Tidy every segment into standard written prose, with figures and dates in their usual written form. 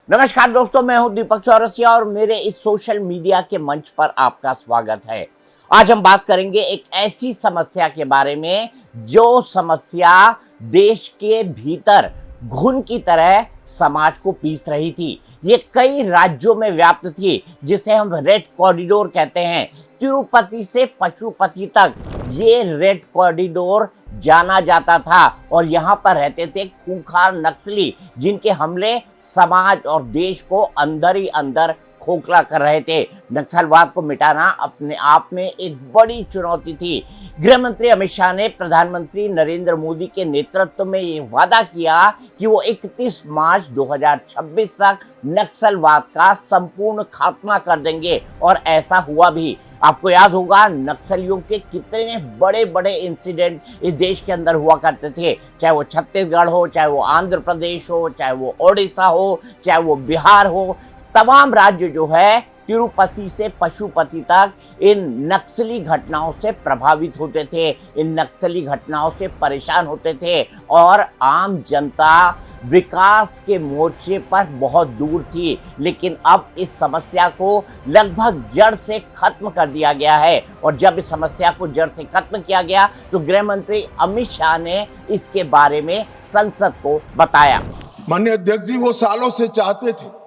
नमस्कार दोस्तों, मैं हूं दीपक चौरसिया और मेरे इस सोशल मीडिया के मंच पर आपका स्वागत है। आज हम बात करेंगे एक ऐसी समस्या के बारे में जो समस्या देश के भीतर घुन की तरह समाज को पीस रही थी। ये कई राज्यों में व्याप्त थी, जिसे हम रेड कॉरिडोर कहते हैं। तिरुपति से पशुपति तक ये रेड कॉरिडोर जाना जाता था और यहाँ पर रहते थे खूंखार नक्सली, जिनके हमले समाज और देश को अंदर ही अंदर खोखला कर रहे थे। नक्सलवाद को मिटाना अपने आप में एक बड़ी चुनौती थी। गृह मंत्री अमित शाह ने प्रधानमंत्री नरेंद्र मोदी के नेतृत्व में ये वादा किया कि वो 31 मार्च 2026 तक नक्सलवाद का संपूर्ण खात्मा कर देंगे और ऐसा हुआ भी। आपको याद होगा नक्सलियों के कितने बड़े बड़े इंसिडेंट इस देश के अंदर हुआ करते थे, चाहे वो छत्तीसगढ़ हो, चाहे वो आंध्र प्रदेश हो, चाहे वो ओडिशा हो, चाहे वो बिहार हो। तमाम राज्य जो है तिरुपति से पशुपति तक इन नक्सली घटनाओं से प्रभावित होते थे, इन नक्सली घटनाओं से परेशान होते थे और आम जनता विकास के मोर्चे पर बहुत दूर थी। लेकिन अब इस समस्या को लगभग जड़ से खत्म कर दिया गया है और जब इस समस्या को जड़ से खत्म किया गया तो गृह मंत्री अमित शाह ने इसके बारे में संसद को बताया। माननीय अध्यक्ष जी, वो सालों से चाहते थे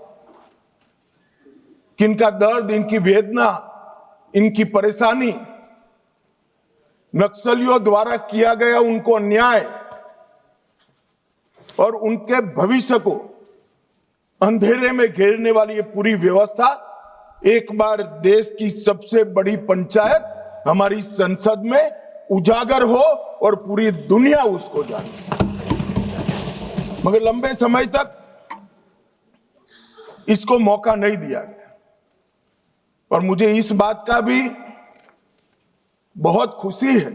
कि इनका दर्द, इनकी वेदना, इनकी परेशानी, नक्सलियों द्वारा किया गया उनको अन्याय और उनके भविष्य को अंधेरे में घेरने वाली ये पूरी व्यवस्था एक बार देश की सबसे बड़ी पंचायत हमारी संसद में उजागर हो और पूरी दुनिया उसको जाने। मगर लंबे समय तक इसको मौका नहीं दिया गया और मुझे इस बात का भी बहुत खुशी है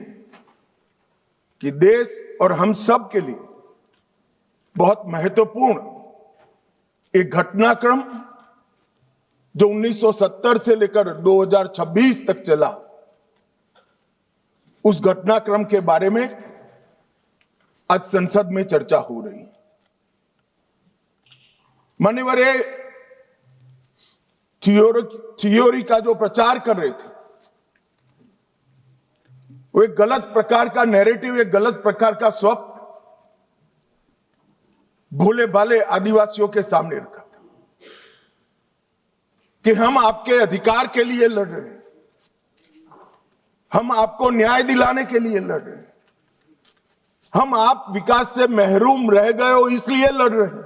कि देश और हम सब के लिए बहुत महत्वपूर्ण एक घटनाक्रम जो 1970 से लेकर 2026 तक चला, उस घटनाक्रम के बारे में आज संसद में चर्चा हो रही है। मान्यवर थियोरी का जो प्रचार कर रहे थे वो एक गलत प्रकार का नैरेटिव, एक गलत प्रकार का स्वप्न भोले भाले आदिवासियों के सामने रखा था कि हम आपके अधिकार के लिए लड़ रहे हैं, हम आपको न्याय दिलाने के लिए लड़ रहे हैं, हम आप विकास से महरूम रह गए हो इसलिए लड़ रहे हैं।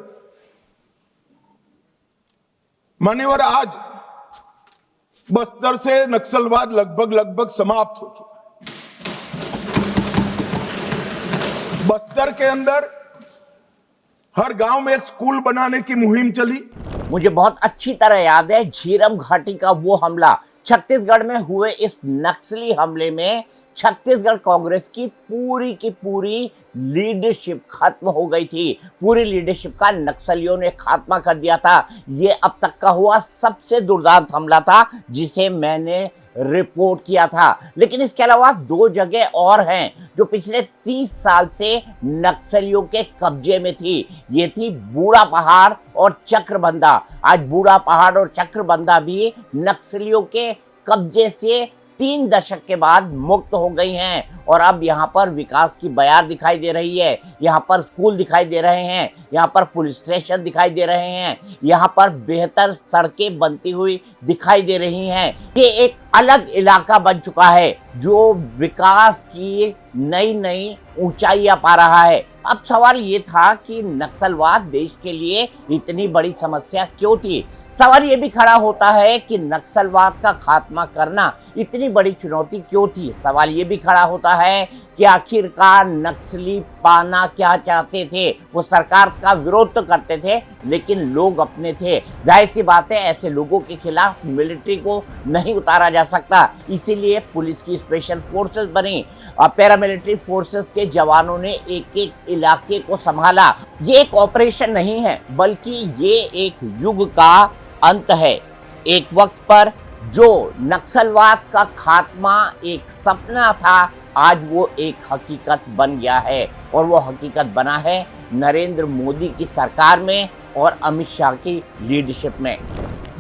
मान्यवर, आज बस्तर से नक्सलवाद लगभग समाप्त हो चुका है। बस्तर के अंदर हर गांव में एक स्कूल बनाने की मुहिम चली। मुझे बहुत अच्छी तरह याद है झीरम घाटी का वो हमला, छत्तीसगढ़ में हुए इस नक्सली हमले में छत्तीसगढ़ कांग्रेस की पूरी लीडरशिप खत्म हो गई थी। पूरी लीडरशिप का नक्सलियों ने खात्मा कर दिया था। ये अब तक का हुआ सबसे दुर्दांत हमला था जिसे मैंने रिपोर्ट किया था। लेकिन इसके अलावा दो जगह और हैं जो पिछले 30 साल से नक्सलियों के कब्जे में थी। ये थी बूढ़ा पहाड़ और चक्रबंधा। आज बूढ़ा पहाड़ और चक्रबंधा भी नक्सलियों के कब्जे से 3 दशक के बाद मुक्त हो गई हैं और अब यहाँ पर विकास की बयार दिखाई दे रही है। यहाँ पर स्कूल दिखाई दे रहे हैं, यहाँ पर पुलिस स्टेशन दिखाई दे रहे हैं, यहाँ पर बेहतर सड़कें बनती हुई दिखाई दे रही हैं। ये एक अलग इलाका बन चुका है जो विकास की नई ऊंचाइयां पा रहा है। अब सवाल ये था कि नक्सलवाद देश के लिए इतनी बड़ी समस्या क्यों थी। सवाल ये भी खड़ा होता है कि नक्सलवाद का खात्मा करना इतनी बड़ी चुनौती क्यों थी। सवाल ये भी खड़ा होता है कि आखिरकार नक्सली पाना क्या चाहते थे। वो सरकार का विरोध तो करते थे लेकिन लोग अपने थे। जाहिर सी बात है ऐसे लोगों के खिलाफ मिलिट्री को नहीं उतारा जा सकता, इसीलिए पुलिस की स्पेशल फोर्सेस बनी और पैरामिलिट्री फोर्सेस के जवानों ने एक एक इलाके को संभाला। ये एक ऑपरेशन नहीं है बल्कि ये एक युग का अंत है। एक वक्त पर जो नक्सलवाद का खात्मा एक सपना था, आज वो एक हकीकत बन गया है और वो हकीकत बना है नरेंद्र मोदी की सरकार में और अमित शाह की लीडरशिप में।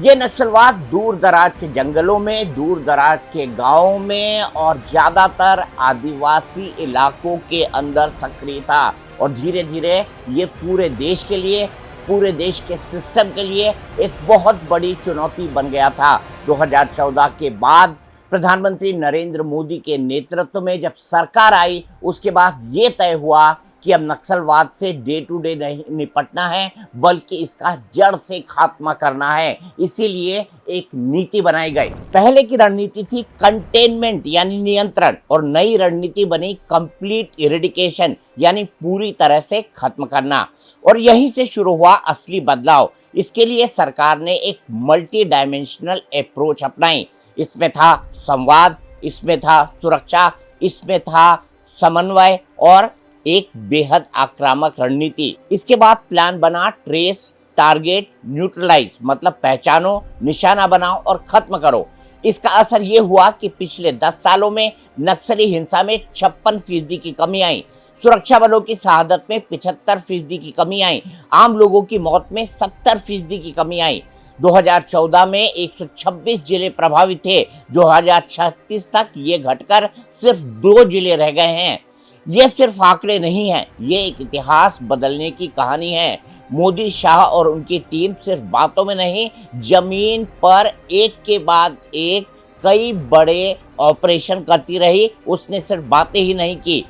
ये नक्सलवाद दूर दराज के जंगलों में, दूर दराज के गांवों में और ज़्यादातर आदिवासी इलाकों के अंदर सक्रिय था और धीरे धीरे ये पूरे देश के लिए, पूरे देश के सिस्टम के लिए एक बहुत बड़ी चुनौती बन गया था। 2014 के बाद प्रधानमंत्री नरेंद्र मोदी के नेतृत्व में जब सरकार आई, उसके बाद ये तय हुआ कि अब नक्सलवाद से डे टू डे नहीं निपटना है, बल्कि इसका जड़ से खात्मा करना है। इसीलिए एक नीति बनाई गई। पहले की रणनीति थी कंटेनमेंट यानी नियंत्रण, और नई रणनीति बनी कंप्लीट इरेडिकेशन यानी पूरी तरह से खत्म करना। और यहीं से शुरू हुआ असली बदलाव। इसके लिए सरकार ने एक मल्टी डायमेंशनल अप्रोच अपनाई। इसमें था संवाद, इसमें था सुरक्षा, इसमें था समन्वय और एक बेहद आक्रामक रणनीति। इसके बाद प्लान बना ट्रेस, टारगेट, न्यूट्रलाइज, मतलब पहचानो, निशाना बनाओ और खत्म करो। इसका असर ये हुआ कि पिछले 10 सालों में नक्सली हिंसा में 56% की कमी आई, सुरक्षा बलों की शहादत में 75% की कमी आई, आम लोगों की मौत में 70% की कमी आई। 2014 में 126 जिले प्रभावित थे, 2036 तक ये घटकर सिर्फ 2 जिले रह गए हैं। ये सिर्फ आंकड़े नहीं हैं, ये एक इतिहास बदलने की कहानी है। मोदी, शाह और उनकी टीम सिर्फ बातों में नहीं, जमीन पर एक के बाद एक कई बड़े ऑपरेशन करती रही। उसने सिर्फ बातें ही नहीं की।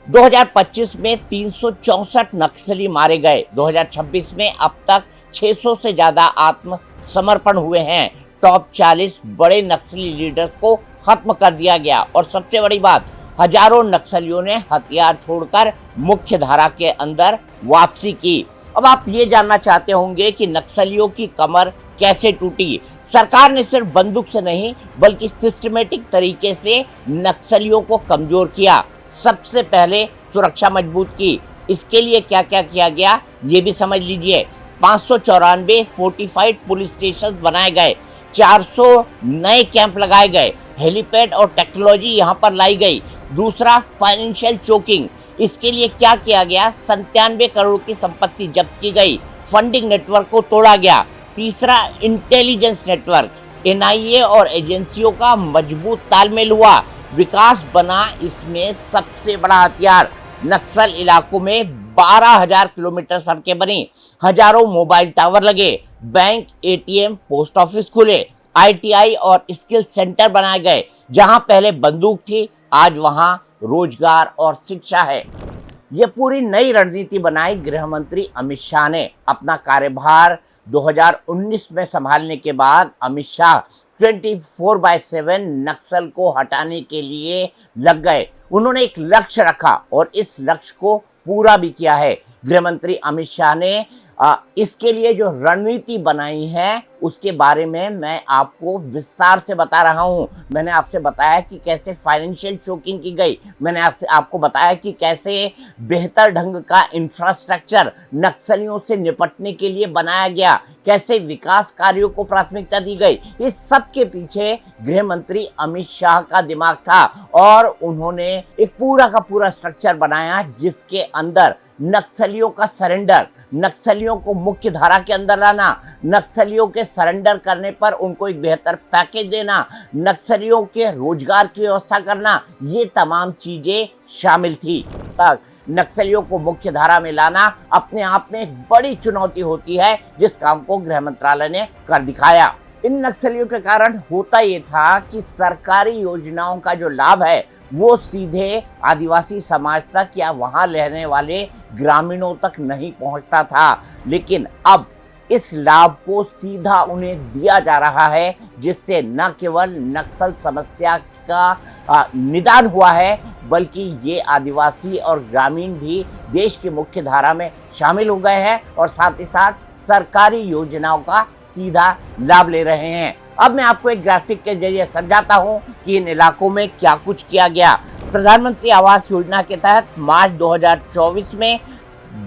2025 में 364 नक्सली मारे गए। 2026 में अब तक 600 से ज़्यादा आत्मसमर्पण हुए हैं। टॉप 40 बड़े नक्सली लीडर्स को खत्म कर दिया गया और सबसे बड़ी बात, हजारों नक्सलियों ने हथियार छोड़कर मुख्य धारा के अंदर वापसी की। अब आप ये जानना चाहते होंगे कि नक्सलियों की कमर कैसे टूटी। सरकार ने सिर्फ बंदूक से नहीं बल्कि सिस्टमेटिक तरीके से नक्सलियों को कमजोर किया। सबसे पहले सुरक्षा मजबूत की। इसके लिए क्या क्या किया गया ये भी समझ लीजिए। 594 फोर्टिफाइड पुलिस स्टेशन बनाए गए, 400 नए कैंप लगाए गए, हेलीपैड और टेक्नोलॉजी यहाँ पर लाई गई। दूसरा, फाइनेंशियल चोकिंग। इसके लिए क्या किया गया, 97 करोड़ की संपत्ति जब्त की गई, फंडिंग नेटवर्क को तोड़ा गया। तीसरा, इंटेलिजेंस नेटवर्क, एनआईए और एजेंसियों का मजबूत तालमेल हुआ, विकास बना इसमें सबसे बड़ा हथियार। नक्सल इलाकों में 12,000 किलोमीटर सड़कें बनी, हजारों मोबाइल टावर लगे, बैंक, एटीएम, पोस्ट ऑफिस खुले, आईटीआई और स्किल सेंटर बनाए गए। जहां पहले बंदूक थी, आज वहां रोजगार और शिक्षा है। ये पूरी नई रणनीति बनाई गृह मंत्री अमित शाह ने। अपना कार्यभार 2019 में संभालने के बाद अमित शाह 24/7 नक्सल को हटाने के लिए लग गए। उन्होंने एक लक्ष्य रखा और इस लक्ष्य को पूरा भी किया है। गृह मंत्री अमित शाह ने इसके लिए जो रणनीति बनाई है उसके बारे में मैं आपको विस्तार से बता रहा हूं। मैंने आपसे बताया कि कैसे फाइनेंशियल चोकिंग की गई, मैंने आपको बताया कि कैसे बेहतर ढंग का इंफ्रास्ट्रक्चर नक्सलियों से निपटने के लिए बनाया गया, कैसे विकास कार्यों को प्राथमिकता दी गई। इस सब के पीछे गृह मंत्री अमित शाह का दिमाग था और उन्होंने एक पूरा का पूरा स्ट्रक्चर बनाया जिसके अंदर नक्सलियों का सरेंडर, नक्सलियों को मुख्य धारा के अंदर लाना, नक्सलियों के सरेंडर करने पर उनको एक बेहतर पैकेज देना, नक्सलियों के रोजगार की व्यवस्था करना, ये तमाम चीजें शामिल थी। तक नक्सलियों को मुख्य धारा में लाना अपने आप में एक बड़ी चुनौती होती है, जिस काम को गृह मंत्रालय ने कर दिखाया। इन नक्सलियों के कारण होता ये था कि सरकारी योजनाओं का जो लाभ है वो सीधे आदिवासी समाज तक या वहां रहने वाले ग्रामीणों तक नहीं पहुंचता था, लेकिन अब इस लाभ को सीधा उन्हें दिया जा रहा है, जिससे न केवल नक्सल समस्या का निदान हुआ है बल्कि ये आदिवासी और ग्रामीण भी देश की मुख्य धारा में शामिल हो गए हैं और साथ ही साथ सरकारी योजनाओं का सीधा लाभ ले रहे हैं। अब मैं आपको एक ग्राफिक के जरिए समझाता हूं कि इन इलाकों में क्या कुछ किया गया। प्रधानमंत्री आवास योजना के तहत मार्च 2024 में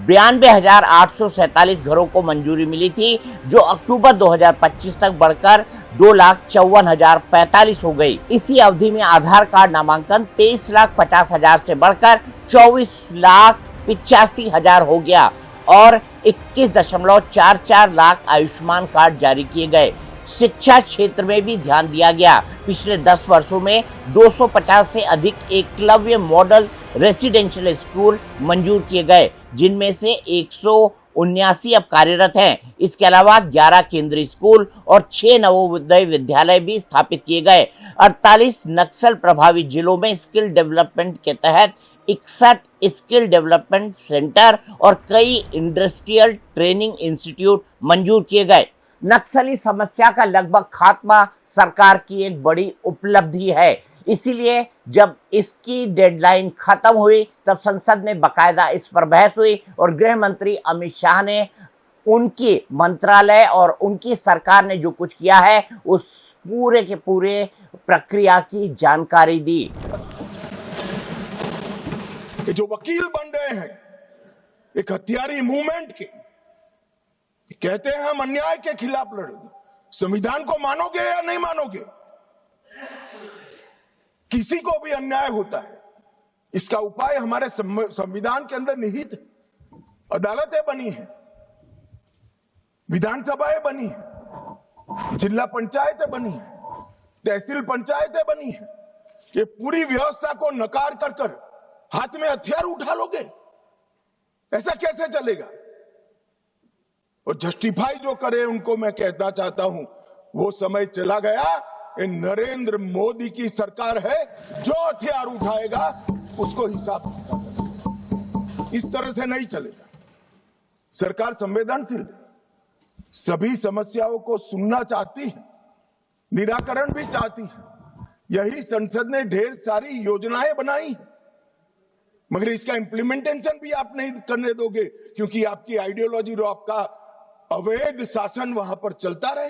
92,847 घरों को मंजूरी मिली थी, जो अक्टूबर 2025 तक बढ़कर 2,54,045 हो गई। इसी अवधि में आधार कार्ड नामांकन 23,50,000 से बढ़कर 24,85,000 हो गया और 21.44 लाख आयुष्मान कार्ड जारी किए गए। शिक्षा क्षेत्र में भी ध्यान दिया गया। पिछले 10 वर्षों में 250 से अधिक एकलव्य मॉडल रेसिडेंशियल स्कूल मंजूर किए गए, जिनमें से 179 अब कार्यरत हैं। इसके अलावा 11 केंद्रीय स्कूल और 6 नवोदय विद्यालय भी स्थापित किए गए। 48 नक्सल प्रभावित जिलों में स्किल डेवलपमेंट के तहत 61 स्किल डेवलपमेंट सेंटर और कई इंडस्ट्रियल ट्रेनिंग इंस्टीट्यूट मंजूर किए गए। नक्सली समस्या का लगभग खात्मा सरकार की एक बड़ी उपलब्धि है। इसीलिए जब इसकी डेडलाइन खत्म हुई तब संसद में बकायदा इस पर बहस हुई और गृह मंत्री अमित शाह ने उनकी मंत्रालय और उनकी सरकार ने जो कुछ किया है उस पूरे के पूरे प्रक्रिया की जानकारी दी। जो वकील बन रहे हैं एक हथियारी मूवमेंट के, कहते हैं हम अन्याय के खिलाफ लड़ेंगे। संविधान को मानोगे या नहीं मानोगे? किसी को भी अन्याय होता है, इसका उपाय हमारे संविधान के अंदर निहित है। अदालतें बनी है, विधानसभाएं बनी है, जिला पंचायतें बनी है, तहसील पंचायतें बनी है। ये पूरी व्यवस्था को नकार कर हाथ में हथियार उठा लोगे? ऐसा कैसे चलेगा? और जस्टिफाई जो करे उनको मैं कहना चाहता हूं, वो समय चला गया। ये नरेंद्र मोदी की सरकार है, जो हथियार उठाएगा उसको हिसाब किताब। इस तरह से नहीं चलेगा। सरकार संवेदनशील है, सभी समस्याओं को सुनना चाहती है, निराकरण भी चाहती है। यही संसद ने ढेर सारी योजनाएं बनाई हैं, मगर इसका इंप्लीमेंटेशन भी आप नहीं करने दोगे, क्योंकि आपकी आइडियोलॉजी और आपका अवैध शासन वहां पर चलता रहे।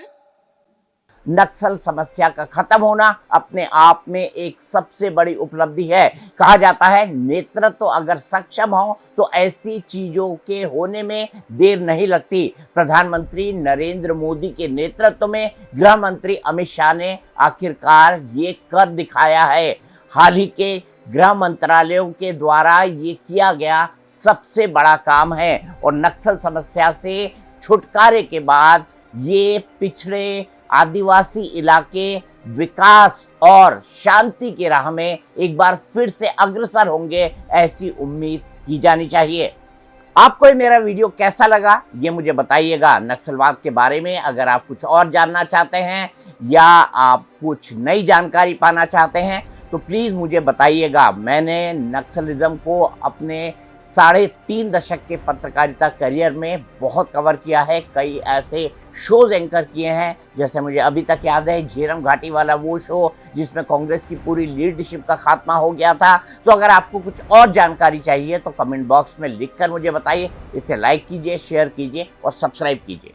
नक्सल समस्या का खत्म होना अपने आप में एक सबसे बड़ी उपलब्धि है। कहा जाता है नेतृत्व अगर सक्षम हो तो ऐसी चीजों के होने में देर नहीं लगती। प्रधानमंत्री नरेंद्र मोदी के नेतृत्व में गृह मंत्री अमित शाह ने आखिरकार ये कर दिखाया है। हाल ही के गृह मंत्रालयों के द्वारा ये किया गया सबसे बड़ा काम है और नक्सल समस्या से छुटकारे के बाद ये पिछड़े आदिवासी इलाके विकास और शांति की राह में एक बार फिर से अग्रसर होंगे, ऐसी उम्मीद की जानी चाहिए। आपको ये मेरा वीडियो कैसा लगा ये मुझे बताइएगा। नक्सलवाद के बारे में अगर आप कुछ और जानना चाहते हैं या आप कुछ नई जानकारी पाना चाहते हैं तो प्लीज़ मुझे बताइएगा। मैंने नक्सलिज्म को अपने 3.5 दशक के पत्रकारिता करियर में बहुत कवर किया है। कई ऐसे शोज एंकर किए हैं, जैसे मुझे अभी तक याद है झीरम घाटी वाला वो शो जिसमें कांग्रेस की पूरी लीडरशिप का खात्मा हो गया था। तो अगर आपको कुछ और जानकारी चाहिए तो कमेंट बॉक्स में लिखकर मुझे बताइए। इसे लाइक कीजिए, शेयर कीजिए और सब्सक्राइब कीजिए।